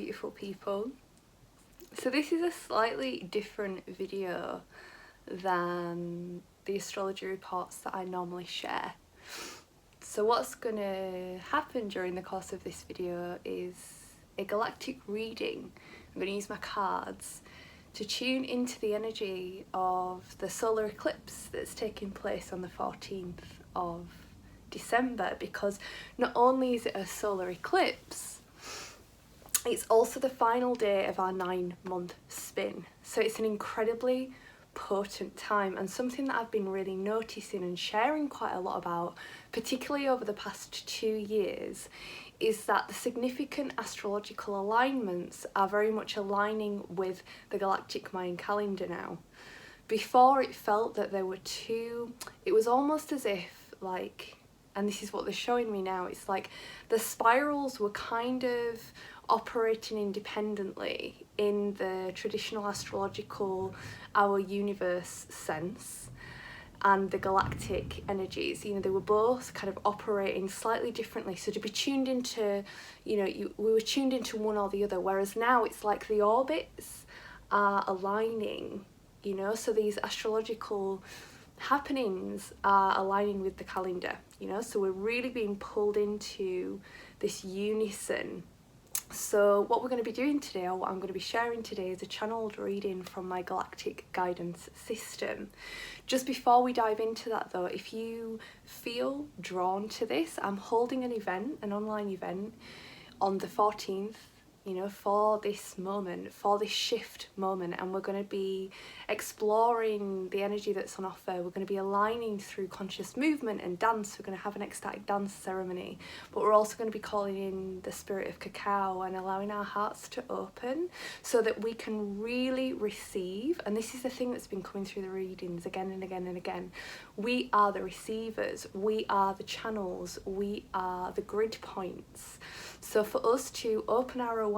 beautiful people. So this is a slightly different video than the astrology reports that I normally share. So what's going to happen during the course of this video is a galactic reading. I'm going to use my cards to tune into the energy of the solar eclipse that's taking place on the 14th of December, because not only is it a solar eclipse, it's also the final day of our 9-month spin. So it's an incredibly potent time, and something that I've been really noticing and sharing quite a lot about, particularly over the past 2 years, is that the significant astrological alignments are very much aligning with the Galactic Mayan calendar now. Before, it felt that there were two, it was almost as if, like, and this is what they're showing me now, it's like the spirals were kind of operating independently in the traditional astrological our universe sense and the galactic energies. You know, they were both kind of operating slightly differently, so to be tuned into, you know, we were tuned into one or the other, whereas now it's like the orbits are aligning, you know, so these astrological happenings are aligning with the calendar, you know, so we're really being pulled into this unison. So what we're going to be doing today, or what I'm going to be sharing today, is a channeled reading from my galactic guidance system. Just before we dive into that though, if you feel drawn to this, I'm holding an event, an online event on the 14th, you know, for this moment, for this shift moment, and we're going to be exploring the energy that's on offer. We're going to be aligning through conscious movement and dance. We're going to have an ecstatic dance ceremony, but we're also going to be calling in the spirit of cacao and allowing our hearts to open so that we can really receive. And this is the thing that's been coming through the readings again and again and again. We are the receivers, we are the channels, we are the grid points. So for us to open our awareness,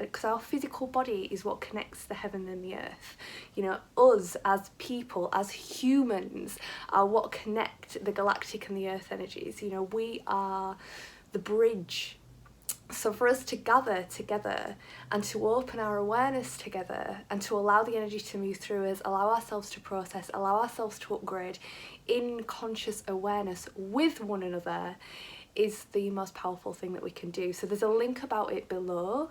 because our physical body is what connects the heaven and the earth, you know, us as people, as humans, are what connect the galactic and the earth energies. You know, we are the bridge. So for us to gather together and to open our awareness together and to allow the energy to move through us, allow ourselves to process, allow ourselves to upgrade in conscious awareness with one another, is the most powerful thing that we can do. So there's a link about it below,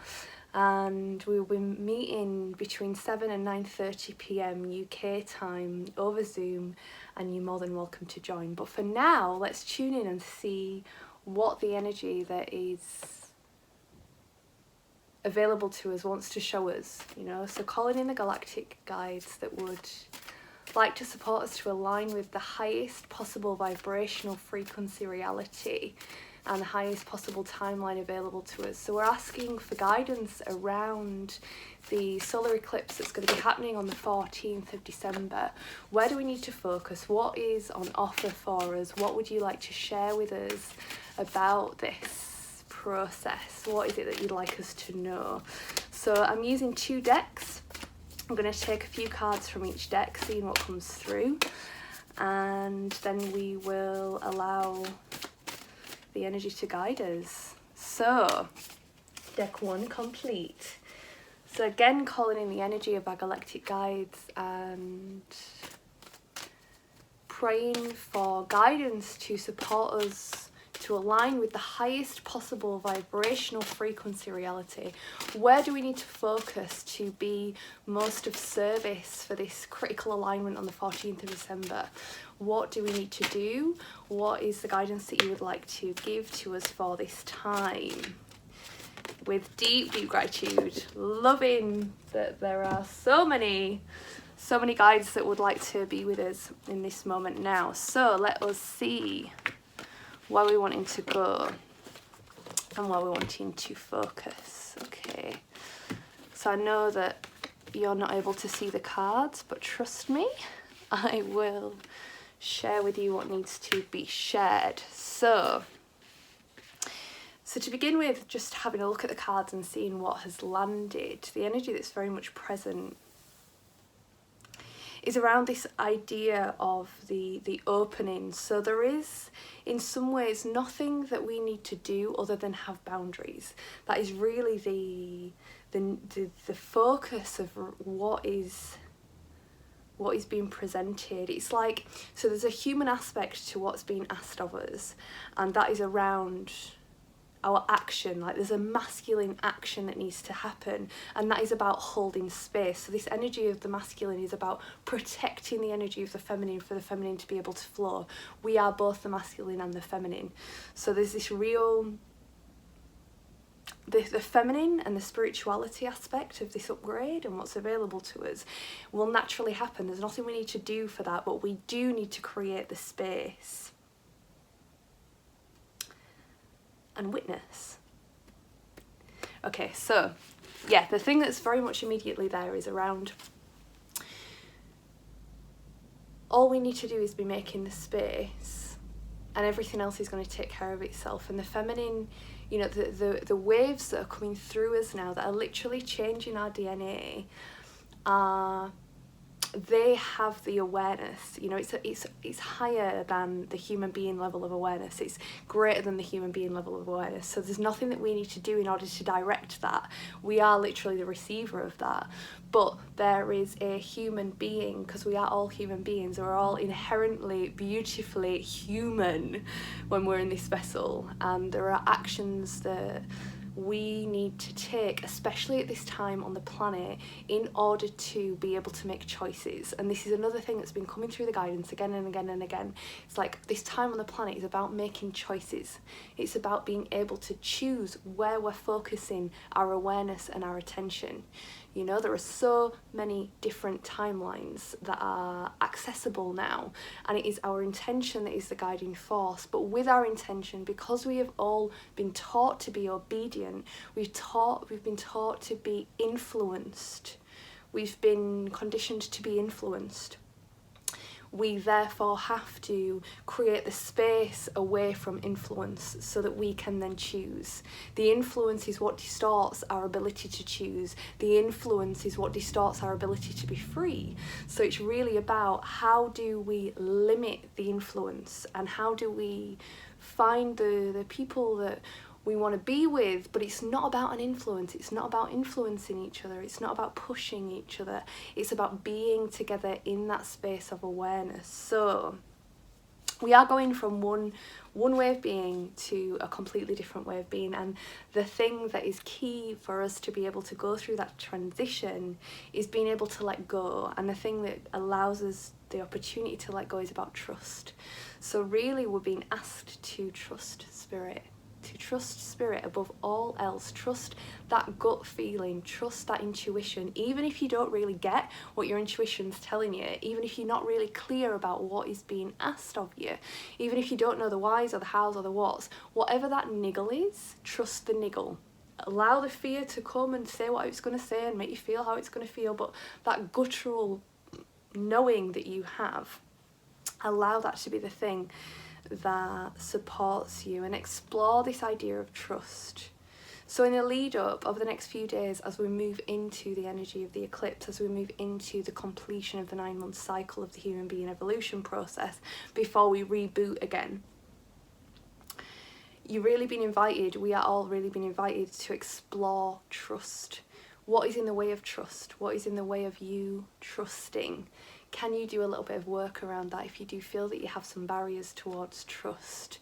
and we will be meeting between 7 and 9:30 p.m. UK time over Zoom, and you're more than welcome to join. But for now, let's tune in and see what the energy that is available to us wants to show us, you know. So calling in the galactic guides that would like to support us to align with the highest possible vibrational frequency reality and the highest possible timeline available to us. So we're asking for guidance around the solar eclipse that's going to be happening on the 14th of December. Where do we need to focus? What is on offer for us? What would you like to share with us about this process? What is it that you'd like us to know? So I'm using 2 decks. I'm going to take a few cards from each deck, seeing what comes through, and then we will allow the energy to guide us. So, deck 1 complete. So again, calling in the energy of our galactic guides and praying for guidance to support us to align with the highest possible vibrational frequency reality. Where do we need to focus to be most of service for this critical alignment on the 14th of December? What do we need to do? What is the guidance that you would like to give to us for this time? With deep, deep gratitude, loving that there are so many guides that would like to be with us in this moment now. So let us see where we're wanting to go and where we're wanting to focus. Okay, so I know that you're not able to see the cards, but trust me, I will share with you what needs to be shared. So to begin with, just having a look at the cards and seeing what has landed, the energy that's very much present is around this idea of the opening. So there is, in some ways, nothing that we need to do other than have boundaries. That is really the focus of what is being presented. It's like, so there's a human aspect to what's being asked of us, and that is around our action. Like, there's a masculine action that needs to happen, and that is about holding space. So this energy of the masculine is about protecting the energy of the feminine, for the feminine to be able to flow. We are both the masculine and the feminine. So there's this real, the feminine and the spirituality aspect of this upgrade and what's available to us will naturally happen. There's nothing we need to do for that, but we do need to create the space and witness. Okay, so yeah, the thing that's very much immediately there is around, all we need to do is be making the space, and everything else is going to take care of itself. And the feminine, you know, the waves that are coming through us now, that are literally changing our DNA, they have the awareness. You know, it's higher than the human being level of awareness. It's greater than the human being level of awareness. So there's nothing that we need to do in order to direct that. We are literally the receiver of that. But there is a human being, because we are all human beings. We're all inherently, beautifully human when we're in this vessel. And there are actions that we need to take, especially at this time on the planet, in order to be able to make choices. And this is another thing that's been coming through the guidance again and again and again. It's like, this time on the planet is about making choices. It's about being able to choose where we're focusing our awareness and our attention. You know, there are so many different timelines that are accessible now, and it is our intention that is the guiding force. But with our intention, because we have all been taught to be obedient, we've been taught to be influenced, we've been conditioned to be influenced. We therefore have to create the space away from influence so that we can then choose. The influence is what distorts our ability to choose. The influence is what distorts our ability to be free. So it's really about, how do we limit the influence, and how do we find the people that we want to be with. But it's not about an influence. It's not about influencing each other. It's not about pushing each other. It's about being together in that space of awareness. So we are going from one way of being to a completely different way of being, and the thing that is key for us to be able to go through that transition is being able to let go. And the thing that allows us the opportunity to let go is about trust. So really, we're being asked to trust spirit. To trust spirit above all else. Trust that gut feeling, trust that intuition, even if you don't really get what your intuition's telling you, even if you're not really clear about what is being asked of you, even if you don't know the whys or the hows or the whats, whatever that niggle is, trust the niggle. Allow the fear to come and say what it's going to say and make you feel how it's going to feel, but that guttural knowing that you have, allow that to be the thing that supports you, and explore this idea of trust. So in the lead up over the next few days, as we move into the energy of the eclipse, as we move into the completion of the 9-month cycle of the human being evolution process, before we reboot again, you've really been invited, we are all really been invited to explore trust. What is in the way of trust? What is in the way of you trusting? Can you do a little bit of work around that if you do feel that you have some barriers towards trust?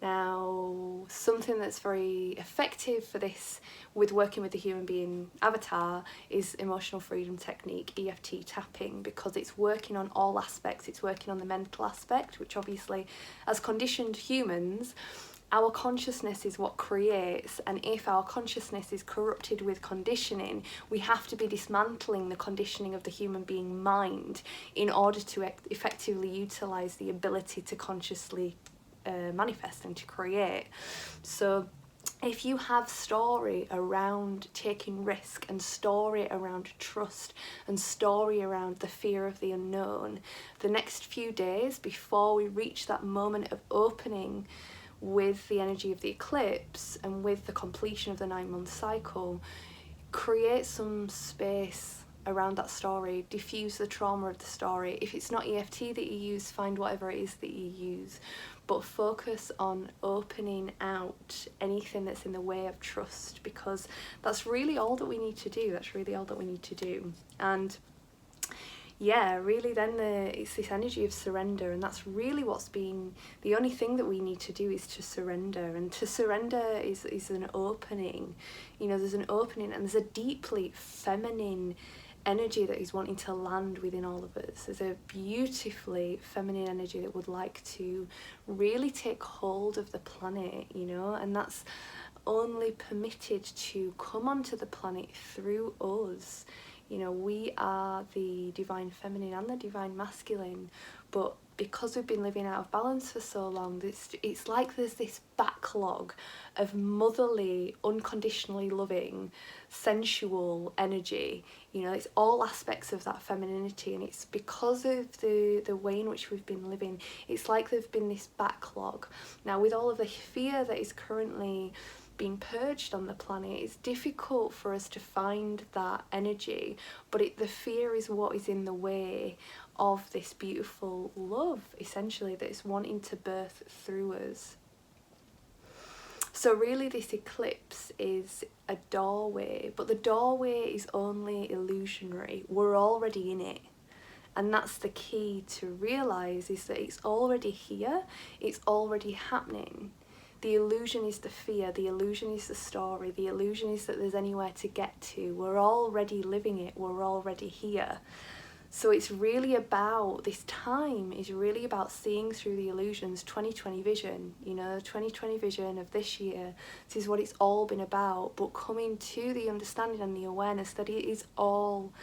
Now, something that's very effective for this with working with the human being avatar is emotional freedom technique, EFT tapping, because it's working on all aspects. It's working on the mental aspect, which obviously, as conditioned humans, our consciousness is what creates, and if our consciousness is corrupted with conditioning, we have to be dismantling the conditioning of the human being mind in order to effectively utilise the ability to consciously manifest and to create. So if you have story around taking risk, and story around trust, and story around the fear of the unknown, the next few days before we reach that moment of opening with the energy of the eclipse and with the completion of the 9-month cycle, create some space around that story, diffuse the trauma of the story. If it's not EFT that you use, find whatever it is that you use, but focus on opening out anything that's in the way of trust, because that's really all that we need to do. That's really all that we need to do. And yeah, really then it's this energy of surrender, and that's really what's been the only thing that we need to do, is to surrender. And to surrender is an opening. You know, there's an opening, and there's a deeply feminine energy that is wanting to land within all of us. There's a beautifully feminine energy that would like to really take hold of the planet, you know, and that's only permitted to come onto the planet through us. You know, we are the divine feminine and the divine masculine, but because we've been living out of balance for so long, it's like there's this backlog of motherly, unconditionally loving, sensual energy. You know, it's all aspects of that femininity, and it's because of the way in which we've been living. It's like there's been this backlog. Now, with all of the fear that is currently being purged on the planet, it's difficult for us to find that energy, but the fear is what is in the way of this beautiful love, essentially, that is wanting to birth through us. So really this eclipse is a doorway, but the doorway is only illusionary. We're already in it. And that's the key to realise, is that it's already here, it's already happening. The illusion is the fear, the illusion is the story, the illusion is that there's anywhere to get to. We're already living it, we're already here. So it's really about, this time is really about seeing through the illusions, 2020 vision, you know, 2020 vision of this year. This is what it's all been about, but coming to the understanding and the awareness that it is all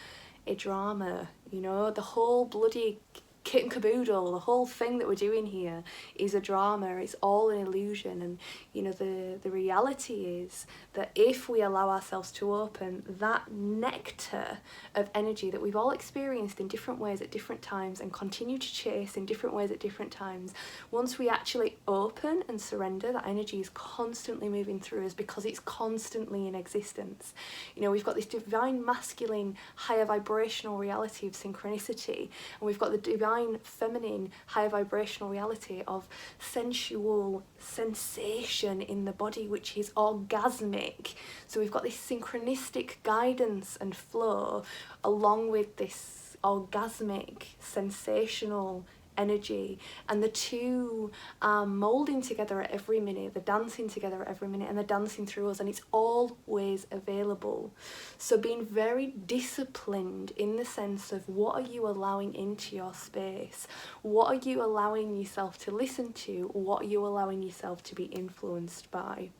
a drama, you know, the whole bloody kit and caboodle, the whole thing that we're doing here is a drama. It's all an illusion. And you know, the reality is that if we allow ourselves to open, that nectar of energy that we've all experienced in different ways at different times and continue to chase in different ways at different times, once we actually open and surrender, that energy is constantly moving through us, because it's constantly in existence. You know, we've got this divine masculine higher vibrational reality of synchronicity, and we've got the divine feminine higher vibrational reality of sensual sensation in the body, which is orgasmic. So we've got this synchronistic guidance and flow along with this orgasmic sensational energy, and the two are moulding together at every minute, they're dancing together at every minute, and they're dancing through us, and it's always available. So being very disciplined in the sense of, what are you allowing into your space? What are you allowing yourself to listen to? What are you allowing yourself to be influenced by?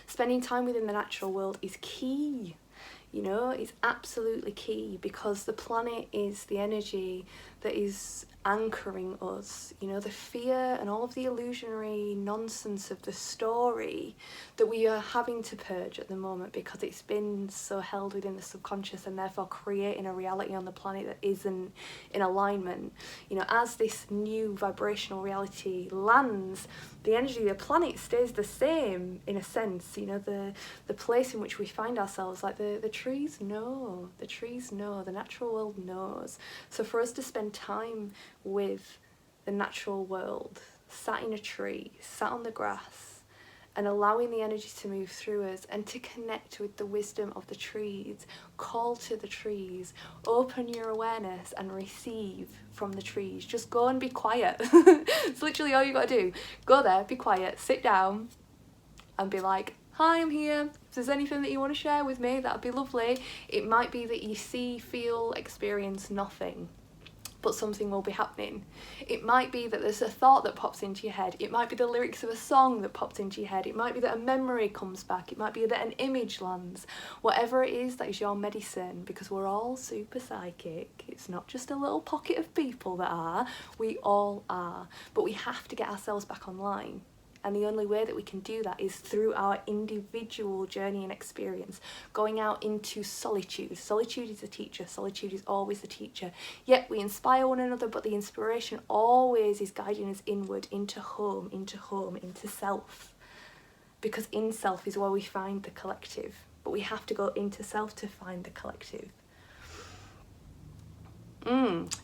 Spending time within the natural world is key. You know, it's absolutely key, because the planet is the energy that is anchoring us. You know, the fear and all of the illusionary nonsense of the story that we are having to purge at the moment, because it's been so held within the subconscious, and therefore creating a reality on the planet that isn't in alignment. You know, as this new vibrational reality lands, the energy of the planet stays the same in a sense. You know, the place in which we find ourselves, like the trees know, the natural world knows. So for us to spend time with the natural world, sat in a tree, sat on the grass, and allowing the energy to move through us, and to connect with the wisdom of the trees, call to the trees, open your awareness and receive from the trees. Just go and be quiet. It's literally all you gotta do. Go there, be quiet, sit down and be like, hi, I'm here. If there's anything that you want to share with me, that'd be lovely. It might be that you see, feel, experience nothing, but something will be happening. It might be that there's a thought that pops into your head. It might be the lyrics of a song that pops into your head. It might be that a memory comes back. It might be that an image lands. Whatever it is, that is your medicine, because we're all super psychic. It's not just a little pocket of people that are. We all are. But we have to get ourselves back online. And the only way that we can do that is through our individual journey and experience, going out into solitude. Solitude is a teacher. Solitude is always a teacher. Yet we inspire one another, but the inspiration always is guiding us inward, into home, into self. Because in self is where we find the collective. But we have to go into self to find the collective.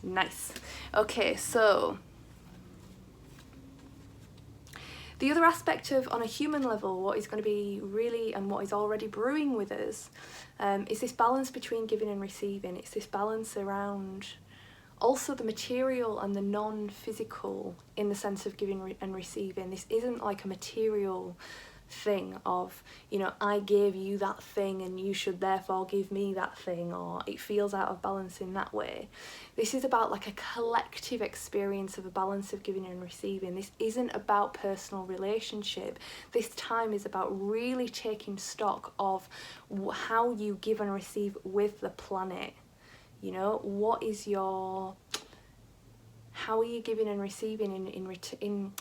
Nice. Okay, so the other aspect of, on a human level, what is going to be really, and what is already brewing with us, is this balance between giving and receiving. It's this balance around also the material and the non-physical, in the sense of giving and receiving. This isn't like a material thing of, you know, I gave you that thing and you should therefore give me that thing, or it feels out of balance in that way. This is about like a collective experience of a balance of giving and receiving. This isn't about personal relationship. This time is about really taking stock of how you give and receive with the planet. You know, what is your, how are you giving and receiving in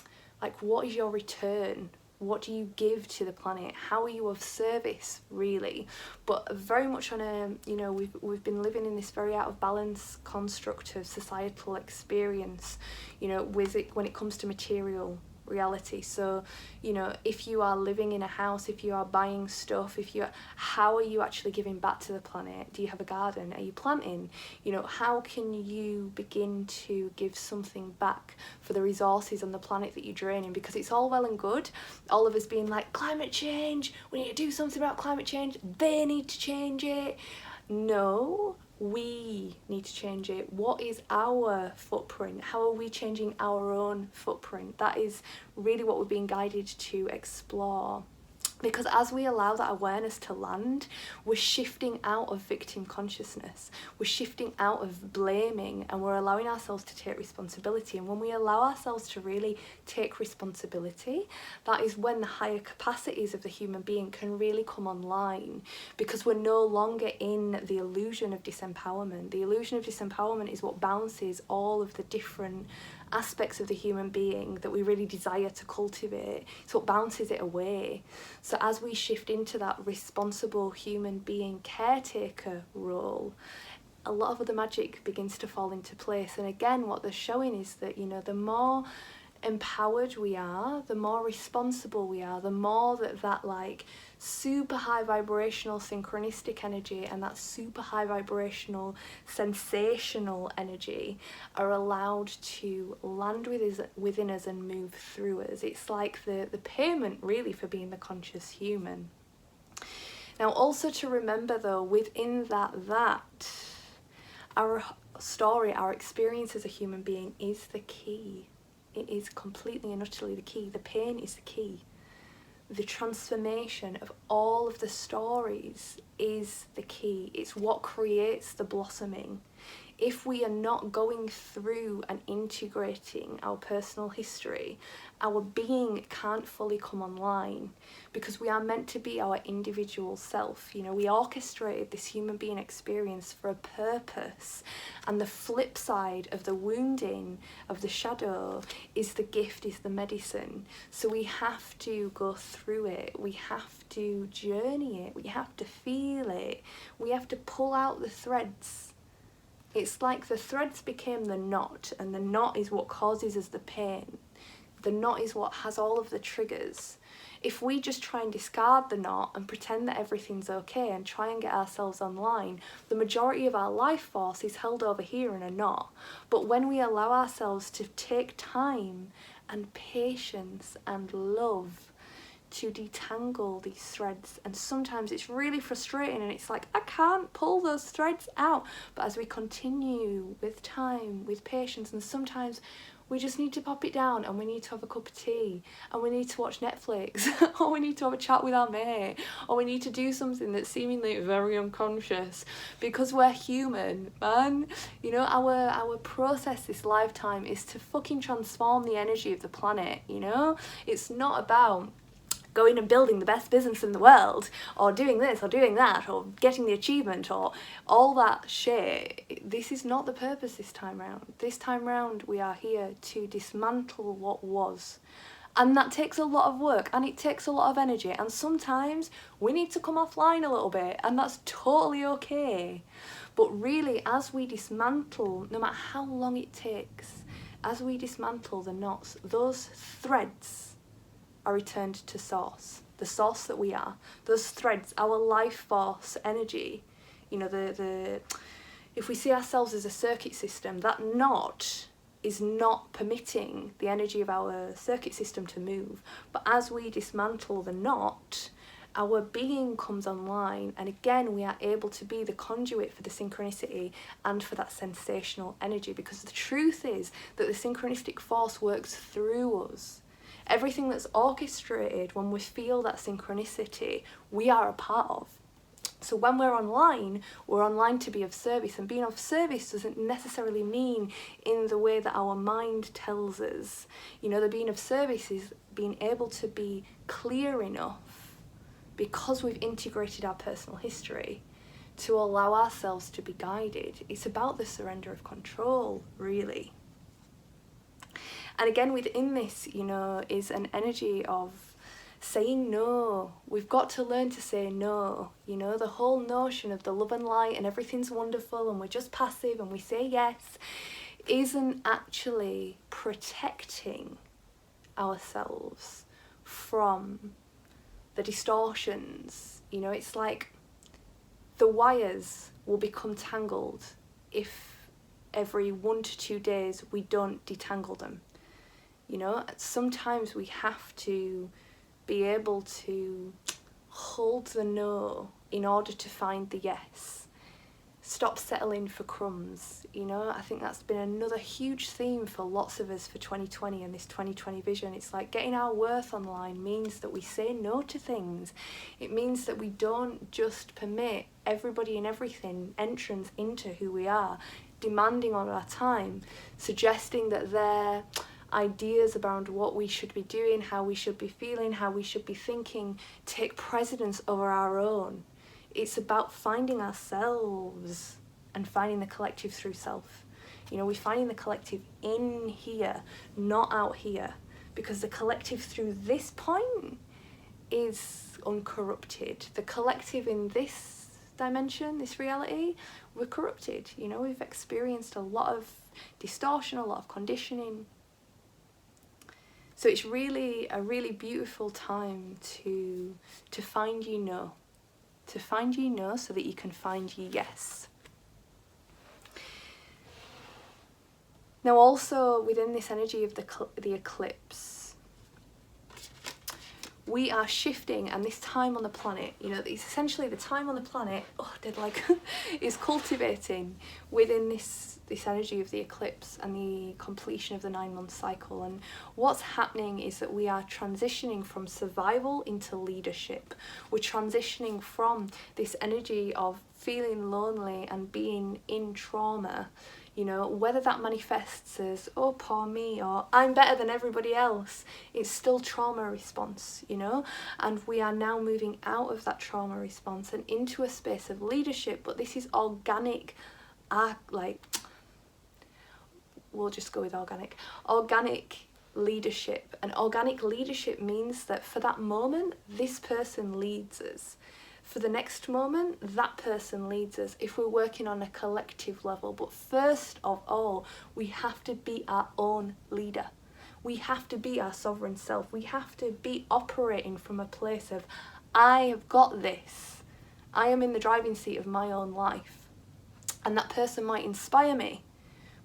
like, what is your return? What do you give to the planet? How are you of service, really? But very much on a, you know, we've been living in this very out of balance construct of societal experience, you know, with it when it comes to material reality. So, you know, if you are living in a house, if you are buying stuff, how are you actually giving back to the planet? Do you have a garden? Are you planting? You know, how can you begin to give something back for the resources on the planet that you're draining? Because it's all well and good, all of us being like, climate change, we need to do something about climate change, they need to change it. No, we need to change it. What is our footprint? How are we changing our own footprint? That is really what we're being guided to explore. Because as we allow that awareness to land, we're shifting out of victim consciousness, we're shifting out of blaming, and we're allowing ourselves to take responsibility. And when we allow ourselves to really take responsibility, that is when the higher capacities of the human being can really come online, because we're no longer in the illusion of disempowerment. The illusion of disempowerment is what bounces all of the different aspects of the human being that we really desire to cultivate. It's what bounces it away. So as we shift into that responsible human being caretaker role, a lot of the magic begins to fall into place. And again, what they're showing is that, you know, the more empowered we are, the more responsible we are, the more that like super high vibrational synchronistic energy and that super high vibrational sensational energy are allowed to land within us and move through us. It's like the payment really for being the conscious human. Now also to remember though, within that our story, our experience as a human being is the key. It is completely and utterly the key. The pain is the key. The transformation of all of the stories is the key. It's what creates the blossoming. If we are not going through and integrating our personal history, our being can't fully come online, because we are meant to be our individual self. You know, we orchestrated this human being experience for a purpose, and the flip side of the wounding, of the shadow, is the gift, is the medicine. So we have to go through it, we have to journey it, we have to feel it, we have to pull out the threads. It's like the threads became the knot, and the knot is what causes us the pain. The knot is what has all of the triggers. If we just try and discard the knot and pretend that everything's okay and try and get ourselves online, the majority of our life force is held over here in a knot. But when we allow ourselves to take time and patience and love to detangle these threads, and sometimes it's really frustrating and it's like, I can't pull those threads out, but as we continue with time, with patience, and sometimes we just need to pop it down and we need to have a cup of tea and we need to watch Netflix or we need to have a chat with our mate, or we need to do something that's seemingly very unconscious, because we're human, man. You know, our process this lifetime is to fucking transform the energy of the planet, you know? It's not about going and building the best business in the world, or doing this or doing that, or getting the achievement, or all that shit. This is not the purpose this time round. This time round we are here to dismantle what was. And that takes a lot of work and it takes a lot of energy, and sometimes we need to come offline a little bit, and that's totally okay. But really, as we dismantle, no matter how long it takes, as we dismantle the knots, those threads are returned to source, the source that we are. Those threads, our life force energy, you know, If we see ourselves as a circuit system, that knot is not permitting the energy of our circuit system to move. But as we dismantle the knot, our being comes online, and again we are able to be the conduit for the synchronicity and for that sensational energy, because the truth is that the synchronistic force works through us. Everything that's orchestrated when we feel that synchronicity, we are a part of. So when we're online to be of service, and being of service doesn't necessarily mean in the way that our mind tells us. You know, the being of service is being able to be clear enough, because we've integrated our personal history, to allow ourselves to be guided. It's about the surrender of control, really. And again, within this, you know, is an energy of saying no. We've got to learn to say no. You know, the whole notion of the love and light and everything's wonderful and we're just passive and we say yes isn't actually protecting ourselves from the distortions. You know, it's like the wires will become tangled if every 1 to 2 days we don't detangle them. You know, sometimes we have to be able to hold the no in order to find the yes. Stop settling for crumbs. You know, I think that's been another huge theme for lots of us for 2020 and this 2020 vision. It's like getting our worth online means that we say no to things. It means that we don't just permit everybody and everything entrance into who we are, demanding on our time, suggesting that their ideas around what we should be doing, how we should be feeling, how we should be thinking, take precedence over our own. It's about finding ourselves and finding the collective through self. You know, we're finding the collective in here, not out here, because the collective through this point is uncorrupted. The collective in this dimension, this reality, we're corrupted. You know, we've experienced a lot of distortion, a lot of conditioning. So it's really a really beautiful time to find you know. To find you know so that you can find you yes. Now also within this energy of the eclipse, we are shifting, and this time on the planet, you know, it's essentially the time on the planet, is cultivating within this energy of the eclipse and the completion of the 9-month cycle. And what's happening is that we are transitioning from survival into leadership. We're transitioning from this energy of feeling lonely and being in trauma, you know, whether that manifests as, oh, poor me, or I'm better than everybody else, it's still trauma response, you know, and we are now moving out of that trauma response and into a space of leadership. But this is organic, we'll just go with organic leadership. And organic leadership means that for that moment, this person leads us. For the next moment, that person leads us if we're working on a collective level. But first of all, we have to be our own leader. We have to be our sovereign self. We have to be operating from a place of, I have got this. I am in the driving seat of my own life. And that person might inspire me,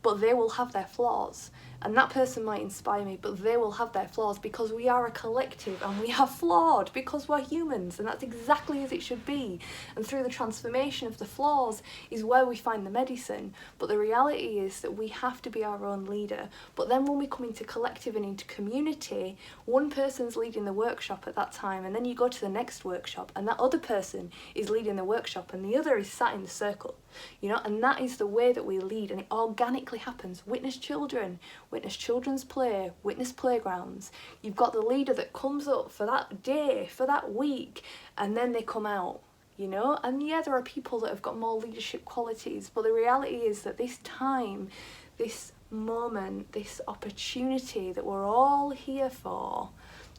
but they will have their flaws. And that person might inspire me, but they will have their flaws, because we are a collective and we are flawed because we're humans, and that's exactly as it should be. And through the transformation of the flaws is where we find the medicine. But the reality is that we have to be our own leader. But then when we come into collective and into community, one person's leading the workshop at that time, and then you go to the next workshop and that other person is leading the workshop and the other is sat in the circle, you know, and that is the way that we lead, and it organically happens. Witness children, witness children's play, witness playgrounds. You've got the leader that comes up for that day, for that week, and then they come out, you know. And yeah, there are people that have got more leadership qualities, but the reality is that this time, this moment, this opportunity that we're all here for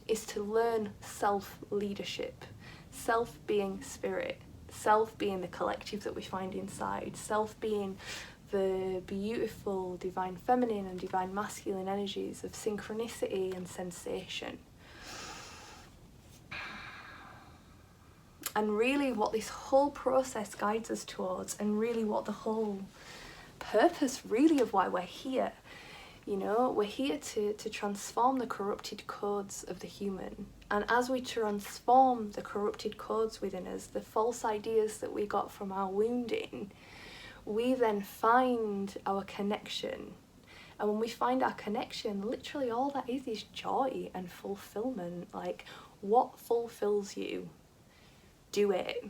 is to learn self-leadership, self being spirit, self being the collective that we find inside, self being the beautiful divine feminine and divine masculine energies of synchronicity and sensation. And really what this whole process guides us towards, and really what the whole purpose really of why we're here. You know, we're here to transform the corrupted codes of the human. And as we transform the corrupted codes within us, the false ideas that we got from our wounding, we then find our connection. And when we find our connection, literally all that is joy and fulfillment. Like, what fulfills you? Do it.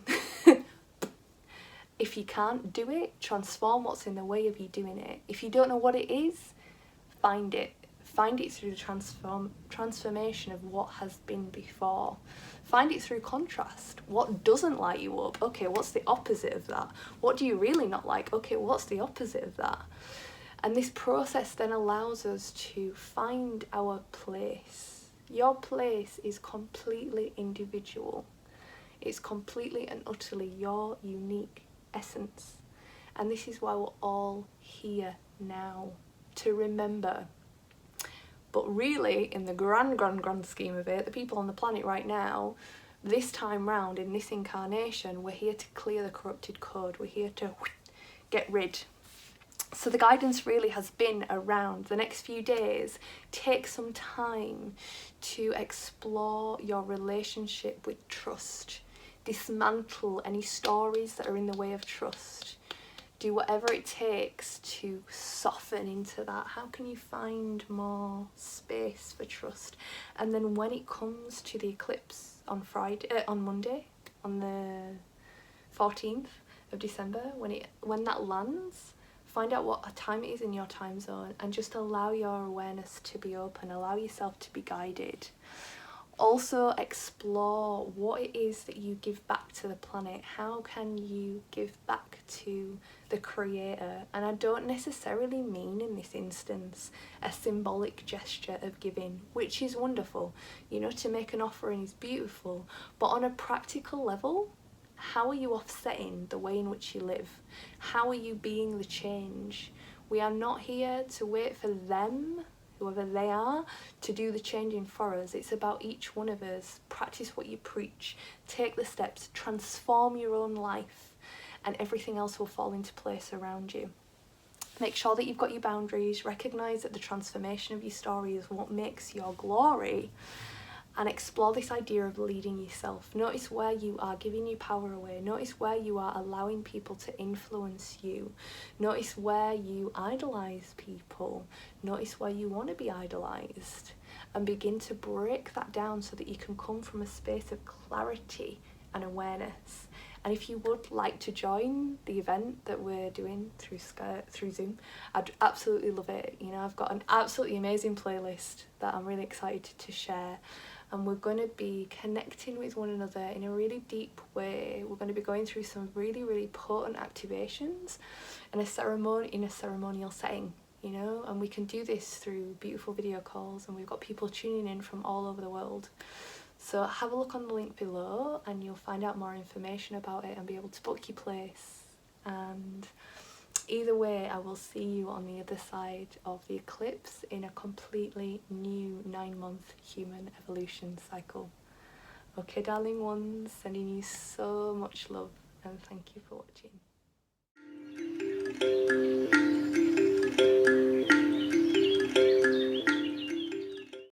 If you can't do it, transform what's in the way of you doing it. If you don't know what it is, find it. Find it through the transformation of what has been before. Find it through contrast. What doesn't light you up? Okay, what's the opposite of that? What do you really not like? Okay, what's the opposite of that? And this process then allows us to find our place. Your place is completely individual. It's completely and utterly your unique essence. And this is why we're all here now, to remember. But really, in the grand scheme of it, the people on the planet right now, this time round, in this incarnation, we're here to clear the corrupted code. We're here to get rid. So the guidance really has been around the next few days. Take some time to explore your relationship with trust. Dismantle any stories that are in the way of trust. Do whatever it takes to soften into that. How can you find more space for trust? And then when it comes to the eclipse on Monday, on the 14th of December, when that lands, find out what time it is in your time zone and just allow your awareness to be open. Allow yourself to be guided. Also explore what it is that you give back to the planet. How can you give back to the creator? And I don't necessarily mean in this instance a symbolic gesture of giving, which is wonderful. You know, to make an offering is beautiful, but on a practical level, how are you offsetting the way in which you live? How are you being the change? We are not here to wait for them, whoever they are, to do the changing for us. It's about each one of us. Practice what you preach. Take the steps. Transform your own life, and everything else will fall into place around you. Make sure that you've got your boundaries. Recognise that the transformation of your story is what makes your glory. And explore this idea of leading yourself. Notice where you are giving your power away. Notice where you are allowing people to influence you. Notice where you idolize people. Notice where you want to be idolized. And begin to break that down so that you can come from a space of clarity and awareness. And if you would like to join the event that we're doing through Zoom, I'd absolutely love it. You know, I've got an absolutely amazing playlist that I'm really excited to share. And we're going to be connecting with one another in a really deep way. We're going to be going through some really, really potent activations in a ceremonial setting, you know, and we can do this through beautiful video calls, and we've got people tuning in from all over the world. So have a look on the link below and you'll find out more information about it and be able to book your place. And either way, I will see you on the other side of the eclipse in a completely new 9-month human evolution cycle. Okay, darling ones, sending you so much love and thank you for watching.